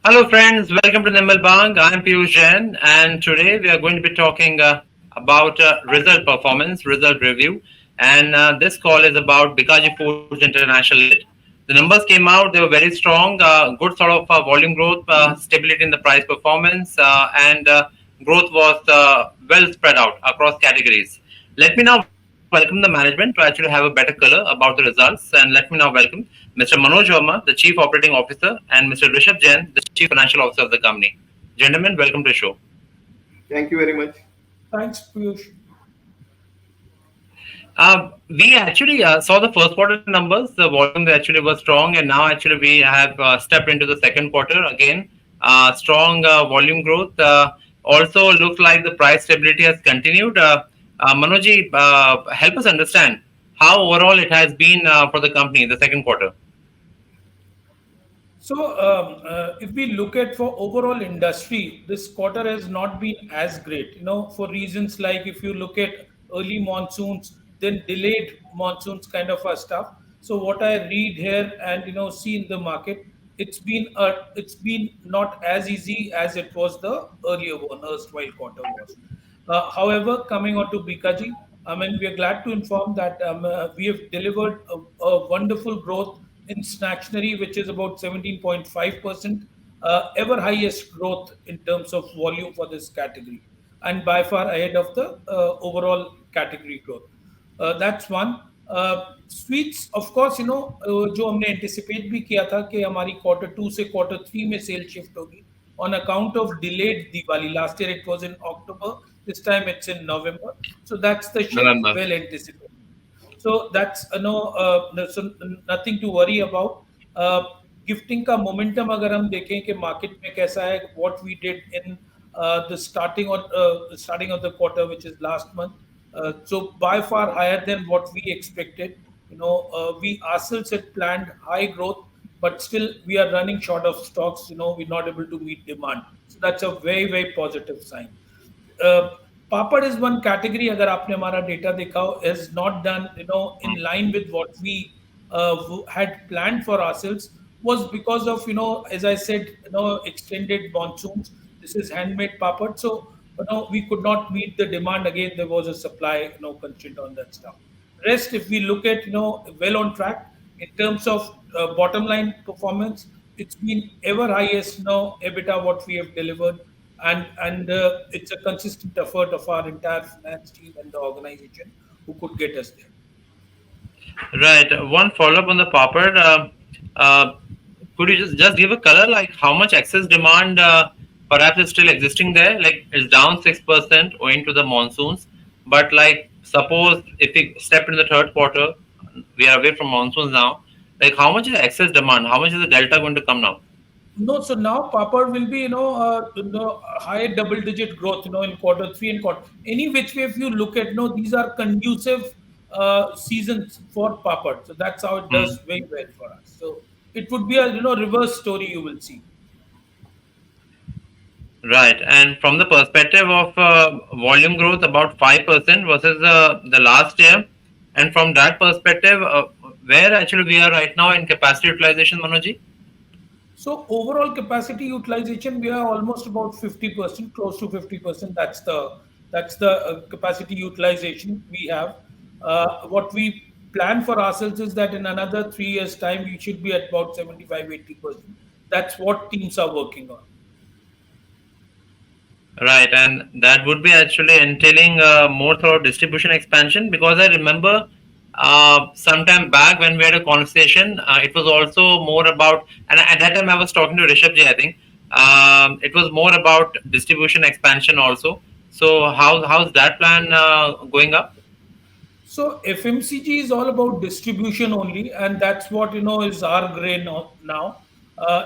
Hello, friends. Welcome to Nirmal. I'm Piyush Jain, and today we are going to be talking about result performance, result review. And this call is about Bikaji Foods International Ltd. The numbers came out; they were very strong. Good sort of volume growth, stability in the price performance, and growth was well spread out across categories. Let me now welcome the management to actually have a better color about the results, and let me now welcome Mr. Manoj Verma, the Chief Operating Officer, and Mr. Rishabh Jain, the Chief Financial Officer of the company. Gentlemen, welcome to the show. Thank you very much. Thanks, Piyush. We actually saw the first quarter numbers. The volume actually was strong, and now actually we have stepped into the second quarter again. Strong volume growth. Also, looks like the price stability has continued. Manoji, help us understand how overall it has been for the company in the second quarter. If we look at for overall industry, this quarter has not been as great. For reasons like if you look at early monsoons, then delayed monsoons kind of a stuff. So what I read here and see in the market, it's been not as easy as it was the earlier one, erstwhile quarter was. However, coming on to Bikaji, I mean, we are glad to inform that we have delivered a wonderful growth in snacktionery, which is about 17.5%, ever highest growth in terms of volume for this category, and by far ahead of the overall category growth. That's one. Sweets of course जो हमने anticipate भी किया था कि हमारी quarter to से quarter three में cell shift होगी on account of delayed Diwali. Last year it was in October. This time it's in November. So that's the shift November. well anticipated. So that's so nothing to worry about. Gifting का momentum अगर हम देखें कि market में कैसा है, what we did in the starting of the quarter, which is last month. So by far higher than what we expected. We ourselves had planned high growth, but still we are running short of stocks. We're not able to meet demand. So that's a very, very positive sign. Uh, Papad is one category, अगर आपने हमारा data देखा हो, is not done, in line with what we had planned for ourselves, was because of, as I said, extended monsoons. This is handmade papad, so we could not meet the demand. Again, there was a supply, constraint on that stuff. Rest, if we look at, well on track in terms of bottom line performance, it's been ever highest EBITDA what we have delivered, and it's a consistent effort of our entire finance team and the organization who could get us there. Right. One follow up on the papad. Uh, could you just give a color like how much excess demand perhaps is still existing there? Like it's down 6% owing to the monsoons. But like suppose if we step into the third quarter, we are away from monsoons now. Like how much is the excess demand? How much is the delta going to come now? No, so now Papad will be, high double-digit growth, in quarter three and quarter. Any which way, if you look at, these are conducive seasons for Papad. So that's how it Hmm. does very well for us. So it would be a, reverse story you will see. Right. And from the perspective of volume growth, about 5% versus the last year. And from that perspective, where actually we are right now in capacity utilization, Manoji? So overall capacity utilization, we are almost about 50%, close to 50%. That's the capacity utilization we have. What we plan for ourselves is that in another 3 years' time, we should be at about 75, 80%. That's what teams are working on. Right. And that would be actually entailing more through distribution expansion because I remember sometime back when we had a conversation, it was also more about, and at that time I was talking to Rishabh Ji, I think. It was more about distribution expansion also. So how's that plan going up? So FMCG is all about distribution only, and that's what is our grain now.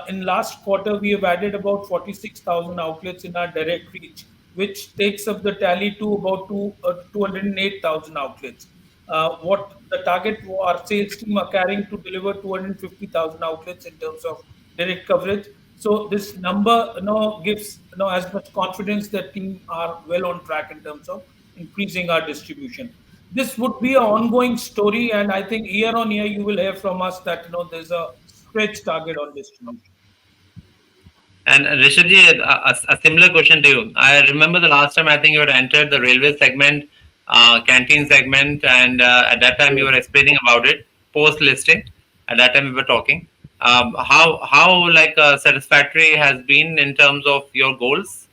In last quarter, we have added about 46,000 outlets in our direct reach, which takes up the tally to about 208,000 outlets. What the target our sales team are carrying to deliver 250,000 outlets in terms of direct coverage. So this number gives as much confidence that team are well on track in terms of increasing our distribution. This would be an ongoing story, and I think year on year you will hear from us that there's a stretch target on distribution. And Rishabhji, a similar question to you. I remember the last time I think you had entered the railway segment, canteen segment, and at that time you Yes. were explaining about it post listing. At that time we were talking. How like satisfactory has been in terms of your goals?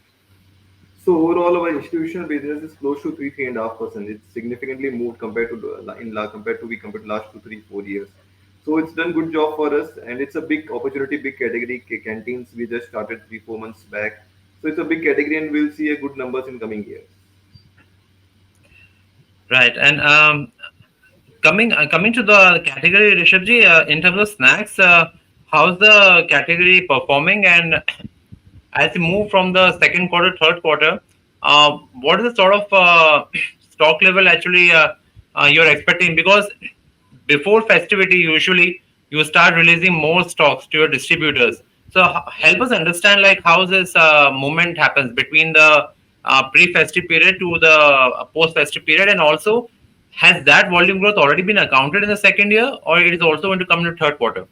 So overall, our institutional business is close to 3.5%. It's significantly moved compared to compared to last 2, 3, 4 years. So it's done good job for us, and it's a big opportunity, big category. Canteens we just started 3, 4 months back, so it's a big category, and we'll see a good numbers in coming years. Right. And coming to the category, Rishabhji, in terms of snacks, how's the category performing? And as you move from the second quarter, third quarter, what is the sort of stock level actually you're expecting? Because before festivity, usually you start releasing more stocks to your distributors. So help us understand like how this movement happens between the pre-festive period to the post-festive period, and also has that volume growth already been accounted in the second year, or it is also going to come in the third quarter?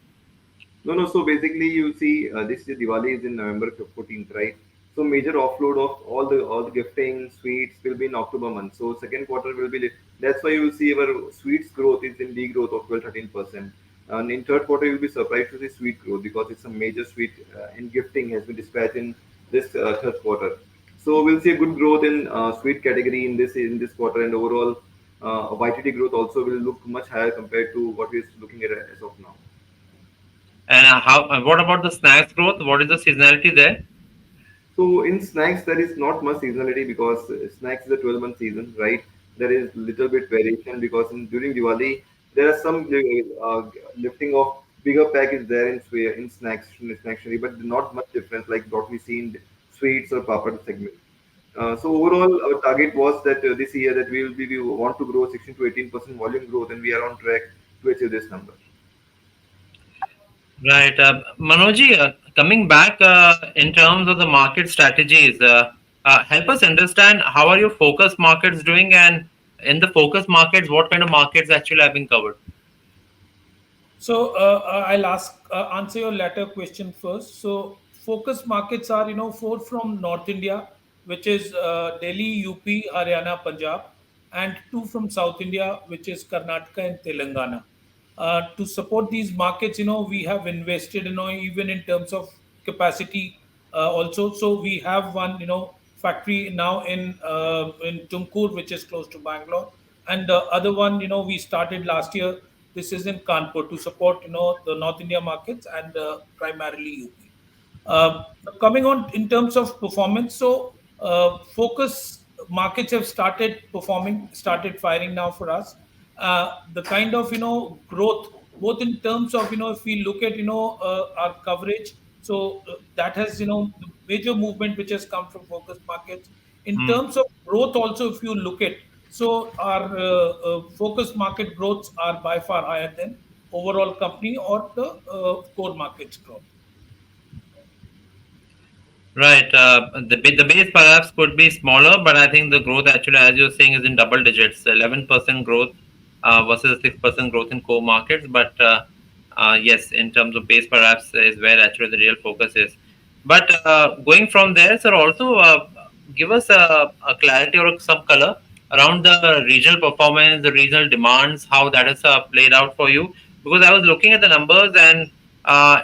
No, no. So basically, you see, this year Diwali is in November 14th, right? So major offload of all the gifting sweets will be in October month. So second quarter will be that's why you will see our sweets growth is in degrowth of 12, 13%. And in third quarter, you'll be surprised to see sweet growth because it's a major sweet in gifting has been dispatched in this third quarter. So we'll see a good growth in sweet category in this quarter, and overall YTD growth also will look much higher compared to what we're looking at as of now. And what about the snacks growth? What is the seasonality there? So in snacks, there is not much seasonality because snacks is a 12-month season, right? There is little bit variation because during Diwali there are some lifting of bigger pack is there in snacks in snacksery, but not much difference like what we see in sweets or papad segment. So overall, our target was that this year that we want to grow 16 to 18% volume growth, and we are on track to achieve this number. Right. Manojji, coming back in terms of the market strategies, help us understand how are your focus markets doing, and in the focus markets, what kind of markets actually have been covered? So I'll answer your latter question first. So focus markets are four from North India, which is Delhi, UP, Haryana, Punjab, and two from South India, which is Karnataka and Telangana. To support these markets, we have invested, even in terms of capacity also. So we have one, factory now in Tumkur, which is close to Bangalore, and the other one, we started last year. This is in Kanpur to support, the North India markets and primarily UP. Coming on in terms of performance, so focus markets have started performing, started firing now for us. The kind of growth, both in terms of if we look at our coverage, so that has the major movement which has come from focus markets. In Hmm. terms of growth, also if you look at, so our focus market growths are by far higher than overall company or the core markets growth. Right. The base perhaps could be smaller, but I think the growth actually, as you're saying, is in double digits. 11% growth versus 6% growth in core markets. But yes, in terms of base, perhaps is where actually the real focus is. But going from there, sir, also give us a clarity or some color around the regional performance, the regional demands, how that has played out for you. Because I was looking at the numbers, and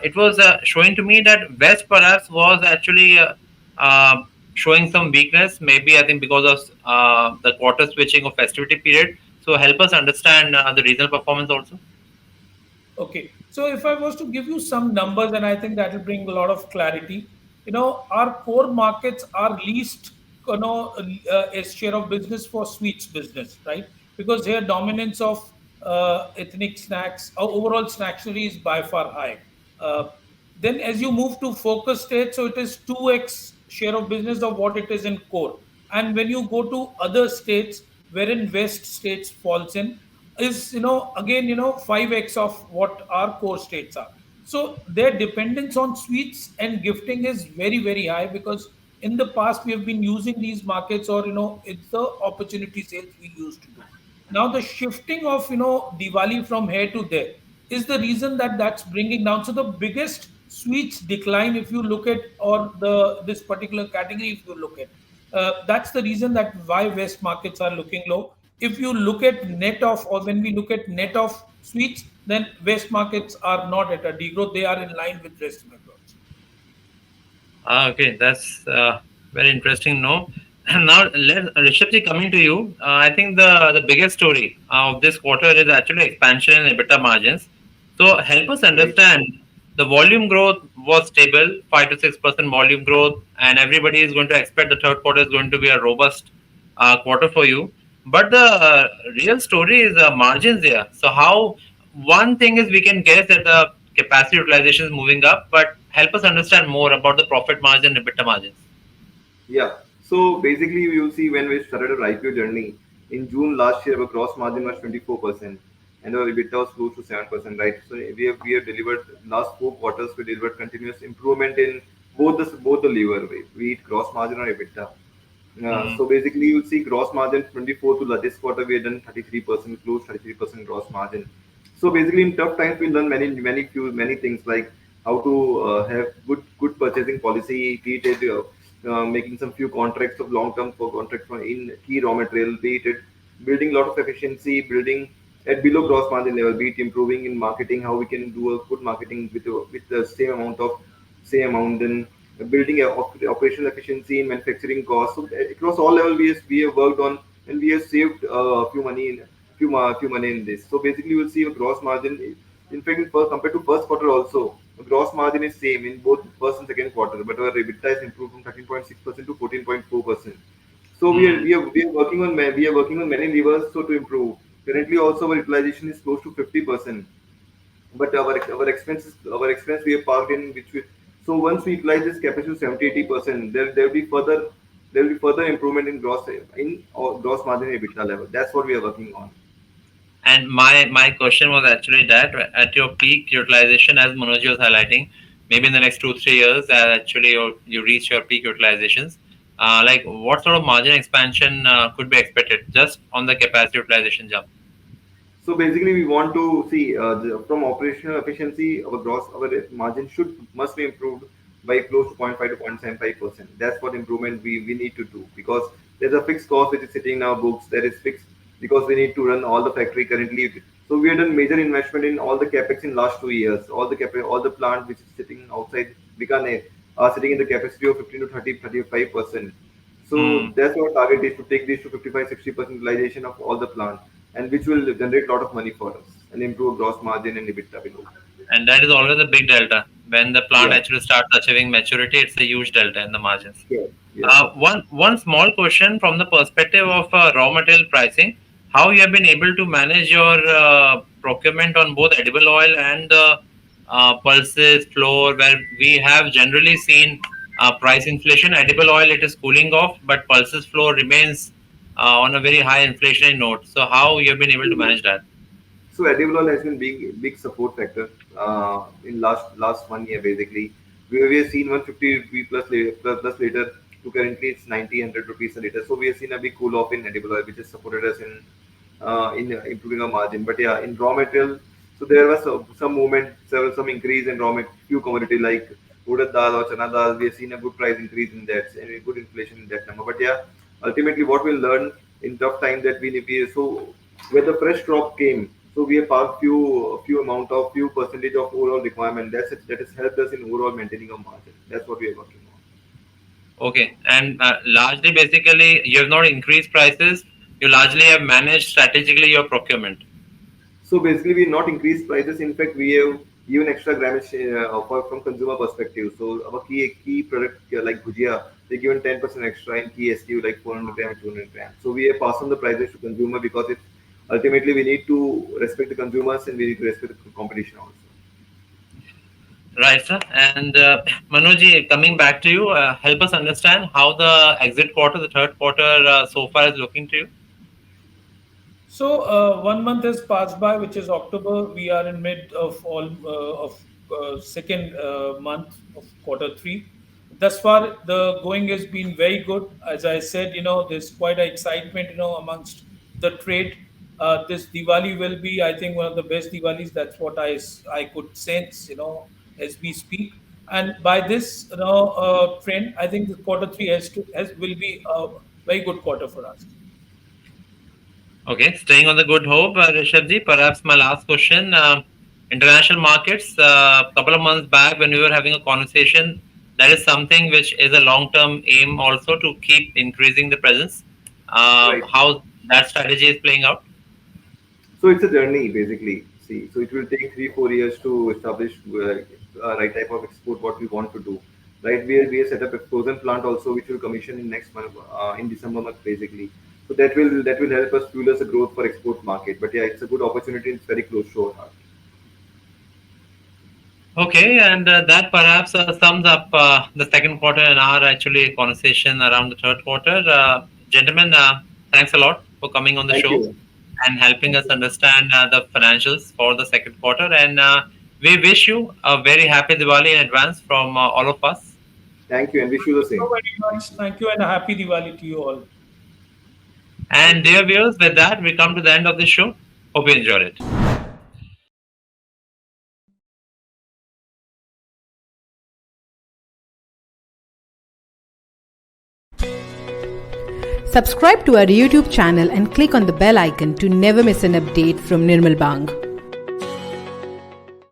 it was showing to me that West perhaps was actually uh, showing some weakness. Maybe I think because of the quarter switching of festivity period. So help us understand the regional performance also. Okay. So if I was to give you some numbers, and I think that will bring a lot of clarity, our core markets are least, a share of business for sweets business, right? Because here dominance of ethnic snacks or overall snacksery is by far high. Uh, then as you move to focus states, so it is 2x share of business of what it is in core. And when you go to other states, wherein West states falls in, is again 5x of what our core states are. So their dependence on sweets and gifting is very very high, because in the past we have been using these markets, or it's the opportunity sales we used to do. Now the shifting of Diwali from here to there is the reason that that's bringing down. So the biggest sweets decline if you look at, or the this particular category if you look at. That's the reason that why West markets are looking low. If you look at net of, or when we look at net of sweets, then West markets are not at a degrowth. They are in line with rest of the growth. Okay, that's very interesting. No, now let Rishabh coming to you. I think the biggest story of this quarter is actually expansion in EBITDA margins. So help us Right. understand the volume growth was stable, 5 to 6% volume growth, and everybody is going to expect the third quarter is going to be a robust quarter for you. But the real story is margins there. So how one thing is we can guess that the capacity utilization is moving up, but help us understand more about the profit margin and EBITDA margins. Yeah. So basically, you see, when we started our IPO journey in June last year, our gross margin was 24%, and our EBITDA was close to 7%. Right. So we have delivered last 4 quarters. We delivered continuous improvement in both the lever, be it gross margin or EBITDA. Hmm. So basically, you'll see gross margin 24 to this quarter we have done 33%, close 33% gross margin. So basically, in tough times we learn many things like how to have good purchasing policy, be it making some few contracts of long term for contracts for in key raw material, be it building a lot of efficiency, building at below gross margin level, be it improving in marketing, how we can do a good marketing with the same amount, then building operational efficiency in manufacturing costs. So across all levels, we have worked on, and we have saved a few money in this. So basically, you will see a gross margin. In fact, compared to first quarter also, the gross margin is same in both first and second quarter, but our EBITDA is improved from 13.6% to 14.4%. So Hmm. we are working on we are working on many levers so to improve. Currently, also our utilization is close to 50%, but our expense we have parked in which we, so once we utilize this capacity to 70-80%, there will be further improvement in gross margin EBITDA level. That's what we are working on. And my question was actually that at your peak utilization, as Manoj was highlighting, maybe in the next 2 3 years, actually you reach your peak utilizations. Like what sort of margin expansion could be expected just on the capacity utilization jump? So basically, we want to see from operational efficiency, our margin must be improved by close to zero point 0.5 to 0.75%. That's what improvement we need to do, because there's a fixed cost which is sitting in our books that is fixed because we need to run all the factory currently. So we have done major investment in all the capex in last 2 years. All the plant which is sitting outside Bikaner are sitting in the capacity of 15 to 35%. So Hmm. that's our target is to take this to 55-60% utilization of all the plant, and which will generate a lot of money for us and improve gross margin and EBITDA below. And that is always a big delta. When the plant Yeah, actually starts achieving maturity, it's a huge delta in the margins. sure. Yes. One small question from the perspective of raw material pricing, how you have been able to manage your procurement on both edible oil and pulses, flour, where we have generally seen price inflation. Edible oil it is cooling off, but pulses, flour remains on a very high inflationary note. So how you have been able to manage that? So edible oil has been big support factor in last 1 year basically. We have seen 150 rupee plus later to currently it's 90 100 rupees a liter. So we have seen a big cool off in edible oil, which has supported us in improving our margin. But yeah, in raw material, so there was some movement, some increase in raw material, few commodity like urad dal or chana dal. We have seen a good price increase in that and a good inflation in that number. But yeah, ultimately what we'll learn in tough times that we so when the fresh crop came, so we have parked few percentage of overall requirement. That has helped us in overall maintaining our margin. That's what we are working on. Okay, and largely, basically, you have not increased prices. You largely have managed strategically your procurement. So basically, we not increase prices. In fact, we have even extra grammage from consumer perspective. So our key product like bhujia, they given 10% extra in key SKU like 400 gram, 200 grams. So we have passed on the prices to consumer because it's ultimately we need to respect the consumers and we need to respect the competition also. Right, sir. And Manoj, coming back to you, help us understand how the exit quarter, the third quarter so far is looking to you. So 1 month has passed by, which is October. We are in mid of second month of quarter 3. Thus far, the going has been very good. As I said, there's quite a excitement, amongst the trade. This Diwali will be, I think, one of the best Diwalis. That's what I could sense, as we speak. And by this, trend, I think the quarter three will be a very good quarter for us. Okay, staying on the good hope, Rishabh perhaps my last question. International markets, a couple of months back when we were having a conversation, that is something which is a long term aim also to keep increasing the presence. Right. How that strategy is playing out? So it's a journey basically. See, so it will take 3 4 years to establish right type of export what we want to do. Right, we have set up a frozen plant also, which will commission in next month, in December month basically. So that will help us fuel us a growth for export market. But yeah, it's a good opportunity. It's very close to our heart. Okay, and that perhaps sums up the second quarter and our actually conversation around the third quarter. Gentlemen, thanks a lot for coming on the Thank show you, and helping thank us you, understand the financials for the second quarter. And we wish you a very happy Diwali in advance from all of us. thank you, and wish Thank you you the so same. very much. Thank you, Thank you, and a happy Diwali to you all. And thank you. dear viewers, with that, we come to the end of the show. Hope you enjoyed it. Subscribe to our YouTube channel and click on the bell icon to never miss an update from Nirmal Bang.